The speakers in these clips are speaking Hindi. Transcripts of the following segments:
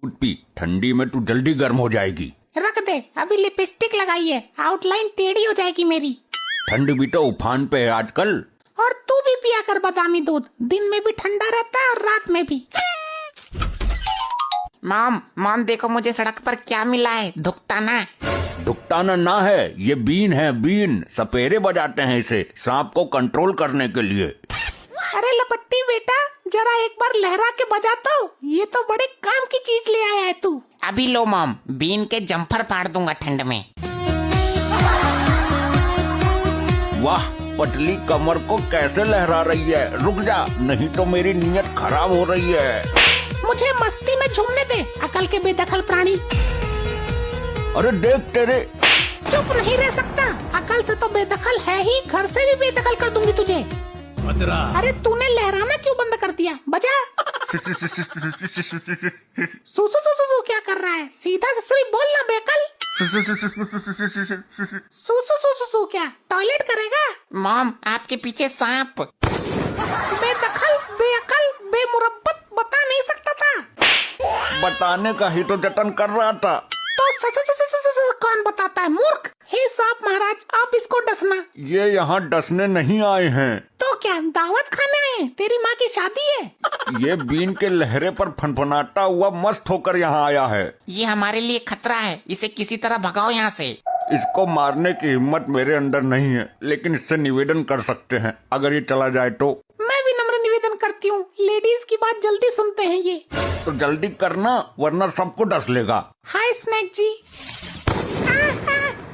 पी, ठंडी में तू जल्दी गर्म हो जाएगी। रख दे, अभी लिपस्टिक लगाई है, आउटलाइन टेढ़ी हो जाएगी मेरी। ठंड भी तो उफान पे है आजकल। और तू भी पिया कर बादामी दूध, दिन में भी ठंडा रहता है और रात में भी। मॉम देखो मुझे सड़क पर क्या मिला है, धुकताना। दुकताना ना है, ये बीन है, बीन। सपेरे बजाते हैं इसे सांप को कंट्रोल करने के लिए। अरे लपट्टी बेटा, जरा एक बार लहरा के बजा तो, ये तो बड़े काम की चीज ले आया है तू। अभी लो मॉम, बीन के जम्फर फाड़ दूंगा ठंड में। वाह, पतली कमर को कैसे लहरा रही है। रुक जा, नहीं तो मेरी नीयत खराब हो रही है। मुझे मस्ती में झूमने दे, अकल के बेदखल प्राणी। अरे देख तेरे। चुप नहीं रह सकता, अकल से तो बेदखल है ही, घर से भी बेदखल कर दूंगी तुझे। अरे तूने लहराना क्यों बंद कर दिया, बजा। सुसु सुसु क्या कर रहा है, सीधा ससुरी बोलना बेकल। सुसु सुसु क्या टॉयलेट करेगा? मॉम आपके पीछे सांप। बेदखल, बेअकल, बेमुरब्बत बता नहीं सकता था। बताने का ही तो जतन कर रहा था। तो कौन बताता है, मूर्ख। हे सांप महाराज, आप इसको डसना। ये यहाँ डसने नहीं आए हैं। तो क्या दावत खाने आए हैं? तेरी माँ की शादी है। ये बीन के लहरे पर फनफनाता हुआ मस्त होकर यहाँ आया है। ये हमारे लिए खतरा है, इसे किसी तरह भगाओ यहाँ से। इसको मारने की हिम्मत मेरे अंदर नहीं है, लेकिन इससे निवेदन कर सकते हैं, अगर ये चला जाए तो। मैं भी नम्र निवेदन करती हूँ, लेडीज की बात जल्दी सुनते हैं ये। तो जल्दी करना, वरना सबको डस लेगा। हाय स्नैक जी।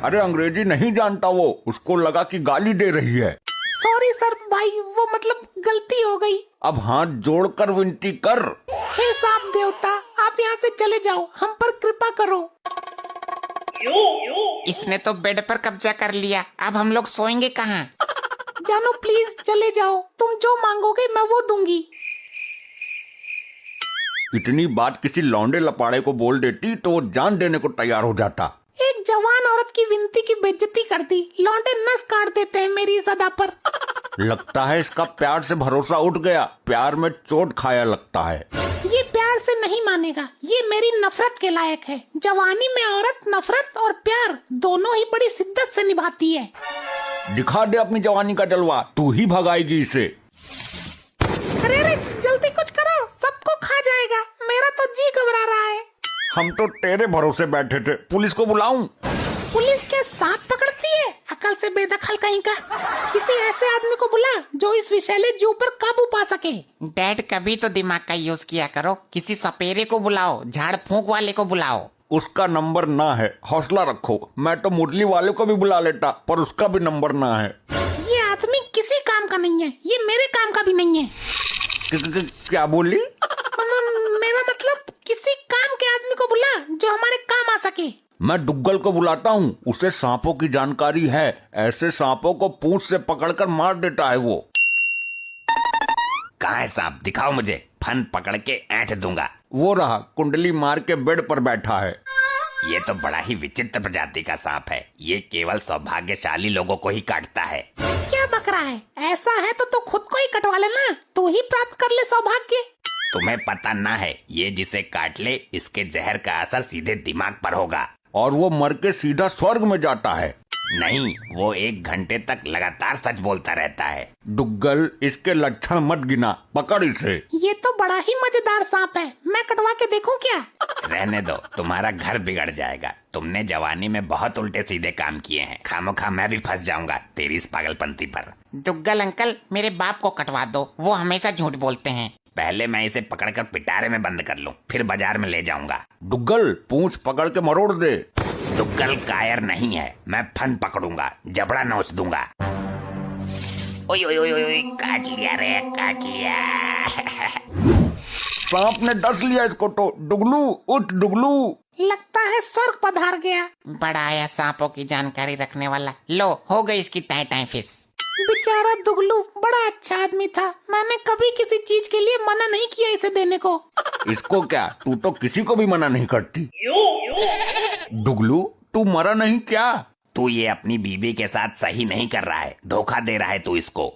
अरे अंग्रेजी नहीं जानता वो, उसको लगा कि गाली दे रही है। सॉरी सर भाई, वो मतलब गलती हो गई। अब हाथ जोड़कर विनती कर। हे सांप देवता, आप यहाँ से चले जाओ, हम पर कृपा करो। इसने तो बेड पर कब्जा कर लिया, अब हम लोग सोएंगे कहाँ? जानो प्लीज चले जाओ, तुम जो मांगोगे मैं वो दूंगी। इतनी बात किसी लौंडे लपाड़े को बोल देती तो वो जान देने को तैयार हो जाता। एक जवान औरत की विनती की बेइज्जती कर दी, लौंडे नस काट देते हैं मेरी सदा पर। लगता है इसका प्यार से भरोसा उठ गया, प्यार में चोट खाया लगता है। ये प्यार से नहीं मानेगा, ये मेरी नफरत के लायक है। जवानी में औरत नफरत और प्यार दोनों ही बड़ी शिद्दत से निभाती है। दिखा दे अपनी जवानी का जलवा, तू ही भगाएगी इसे। अरे अरे जल्दी कुछ करो, सबको खा जाएगा, मेरा तो जी घबरा रहा है। हम तो तेरे भरोसे बैठे थे, पुलिस को बुलाऊं? पुलिस क्या सांप पकड़ती है, अकल से बेदखल कहीं का। किसी ऐसे आदमी को बुला जो इस विषैले जू पर काबू पा सके। डैड कभी तो दिमाग का यूज किया करो, किसी सपेरे को बुलाओ, झाड़ फूंक वाले को बुलाओ। उसका नंबर ना है, हौसला रखो। मैं तो मुरली वाले को भी बुला लेता, पर उसका भी नंबर ना है। ये आदमी किसी काम का नहीं है, ये मेरे काम का भी नहीं है। क्या बोली? मेरा मतलब किसी काम के आदमी को बुला जो हमारे काम आ सके। मैं डुग्गल को बुलाता हूँ, उसे सांपों की जानकारी है। ऐसे सांपों को पूंछ से पकड़कर मार देता है वो। कहाँ है सांप, दिखाओ मुझे, फन पकड़ के ऐंठ दूंगा। वो रहा, कुंडली मार के बेड पर बैठा है। ये तो बड़ा ही विचित्र प्रजाति का सांप है, ये केवल सौभाग्यशाली लोगों को ही काटता है। क्या बक रहा है? ऐसा है तो खुद को ही कटवा लेना, तू ही प्राप्त कर ले सौभाग्य। तुम्हें पता ना है, ये जिसे काट ले इसके जहर का असर सीधे दिमाग पर होगा और वो मर के सीधा स्वर्ग में जाता है। नहीं, वो 1 घंटे तक लगातार सच बोलता रहता है। डुग्गल, इसके लक्षण मत गिना, पकड़ इसे। ये तो बड़ा ही मजेदार सांप है, मैं कटवा के देखूं क्या? रहने दो, तुम्हारा घर बिगड़ जाएगा। तुमने जवानी में बहुत उल्टे सीधे काम किए हैं, खामोखा मैं भी फंस जाऊंगा तेरी इस पागलपंती पर। दुग्गल अंकल, मेरे बाप को कटवा दो, वो हमेशा झूठ बोलते हैं। पहले मैं इसे पकड़कर पिटारे में बंद कर लूं, फिर बाजार में ले जाऊंगा। डुग्गल, पूंछ पकड़ के मरोड़ दे। दुग्गल कायर नहीं है, मैं फन पकड़ूंगा, जबड़ा नोच दूंगा। ओए ओए ओए ओए, काट लिया रे, काट लिया। सांप ने डस लिया इसको तो। डुगलू उठ, डुगलू। लगता है स्वर्ग पधार गया। बड़ा आया सांपों की जानकारी रखने वाला। लो, हो गई इसकी टाई टाई फिश। बेचारा दुगलू बड़ा अच्छा आदमी था, मैंने कभी किसी चीज के लिए मना नहीं किया इसे देने को। इसको क्या, तू तो किसी को भी मना नहीं करती। डुगलू, तू मरा नहीं क्या? तू ये अपनी बीवी के साथ सही नहीं कर रहा है, धोखा दे रहा है तू इसको।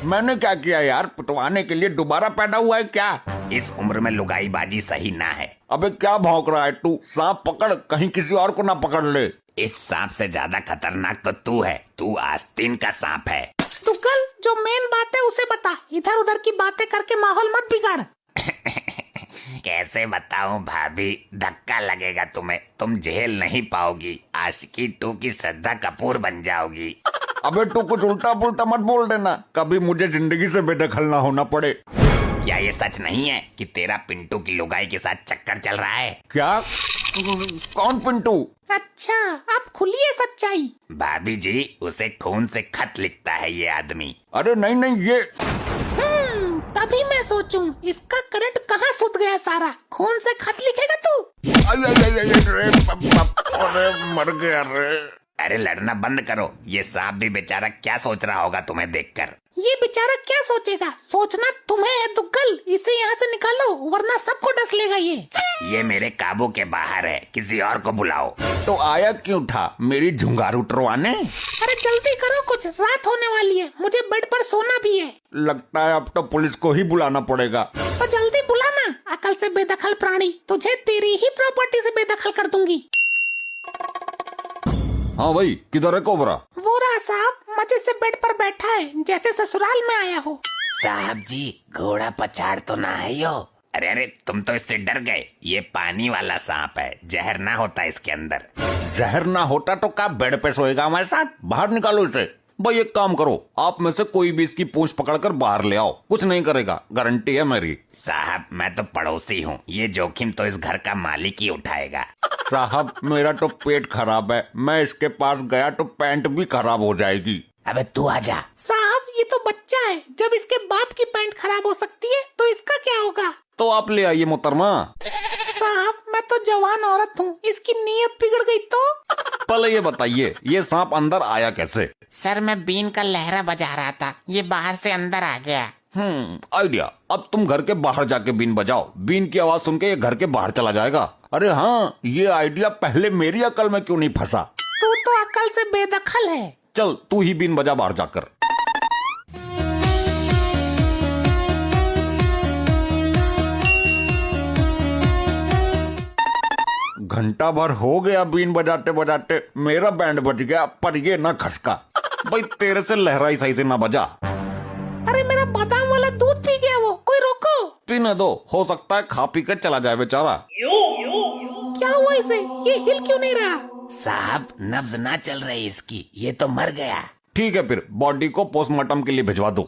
मैंने क्या किया यार, पिटवाने के लिए दोबारा पैदा हुआ है क्या? इस उम्र में लुगाईबाजी सही ना है। अबे क्या भौंक रहा है तू? सांप पकड़, कहीं किसी और को ना पकड़ ले। इस सांप से ज्यादा खतरनाक तो तू है। तू आस्तीन का सांप है। टुकल, जो मेन बात है उसे बता, इधर उधर की बातें करके माहौल मत बिगाड़। कैसे बताऊं भाभी, धक्का लगेगा तुम्हें, तुम झेल नहीं पाओगी। आशिकी 2 की श्रद्धा कपूर बन जाओगी। अबे तू कुछ उल्टा पुल्टा मत बोल देना, कभी मुझे जिंदगी से बेदखल ना होना पड़े। क्या ये सच नहीं है कि तेरा पिंटू की लुगाई के साथ चक्कर चल रहा है? क्या? कौन पिंटू? अच्छा, अब खुली है सच्चाई। भाभी जी, उसे खून से खत लिखता है ये आदमी। अरे नहीं नहीं, ये तभी मैं सोचूं इसका करंट कहाँ सुध गया सारा। खून से खत लिखेगा तू? अरे मर गया रे। अरे लड़ना बंद करो। ये सांप भी बेचारा क्या सोच रहा होगा तुम्हें देखकर। ये बेचारा क्या सोचेगा? सोचना तुम्हें है दुग्गल। इसे यहाँ से निकालो वरना सबको डस लेगा ये मेरे काबू के बाहर है, किसी और को बुलाओ। तो आया क्यों था मेरी झुंगारू उतरवाने? अरे जल्दी करो, कुछ रात होने वाली है, मुझे बेड पर सोना भी है। लगता है अब तो पुलिस को ही बुलाना पड़ेगा। तो जल्दी बुलाना, अकल से बेदखल प्राणी, तुझे तेरी ही प्रॉपर्टी से बेदखल कर दूंगी। हाँ भाई, किधर है कोबरा? वो रहा साहब, मजे से बेड पर बैठा है जैसे ससुराल में आया हो। साहब जी, घोड़ा पछाड़ तो ना है यो। अरे अरे, तुम तो इससे डर गए। ये पानी वाला सांप है, जहर ना होता इसके अंदर। जहर ना होता तो क्या बेड पे सोएगा हमारे साथ? बाहर निकालो इसे। भाई एक काम करो, आप में से कोई भी इसकी पूंछ पकड़कर बाहर ले आओ, कुछ नहीं करेगा, गारंटी है मेरी। साहब, मैं तो पड़ोसी हूँ, ये जोखिम तो इस घर का मालिक ही उठाएगा। साहब, मेरा तो पेट खराब है, मैं इसके पास गया तो पैंट भी खराब हो जाएगी। अबे तू आजा। साहब, ये तो बच्चा है, जब इसके बाप की पैंट खराब हो सकती है तो इसका क्या होगा? तो आप ले आइए मोहतरमा। साहब, मैं तो जवान औरत हूँ, इसकी नीयत बिगड़ गई तो? पहले ये बताइए, ये सांप अंदर आया कैसे? सर, मैं बीन का लहरा बजा रहा था, ये बाहर से अंदर आ गया। आइडिया। अब तुम घर के बाहर जाके बीन बजाओ, बीन की आवाज सुन के ये घर के बाहर चला जाएगा। अरे हाँ, ये आइडिया पहले मेरी अकल में क्यों नहीं फंसा? तू तो अकल से बेदखल है। चल तू ही बीन बजा बाहर जाकर। घंटा भर हो गया बीन बजाते बजाते, मेरा बैंड बज गया पर ये ना खसका। भाई तेरे से लहराई सही से ना बजा। अरे मेरा बादाम वाला दूध पी गया वो, कोई रोको। पीने दो, हो सकता है खा पी कर चला जाए बेचारा। क्या हुआ इसे? ये हिल क्यों नहीं रहा? साहब, नब्ज ना चल रही इसकी, ये तो मर गया। ठीक है, फिर बॉडी को पोस्टमार्टम के लिए भिजवा दो।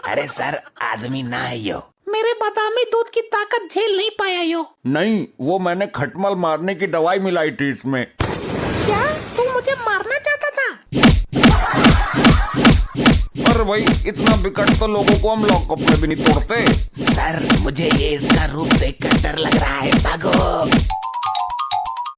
अरे सर, आदमी ना है यो। मेरे बादामी दूध की ताकत झेल नहीं पाया यो। नहीं, वो मैंने खटमल मारने की दवाई मिलाई थी इसमें। क्या तू मुझे मारना चाहता था? अरे भाई, इतना विकट तो लोगों को हम लॉकअप में भी नहीं तोड़ते। सर, मुझे ये इसका रूप देखकर डर लग रहा है, भागो।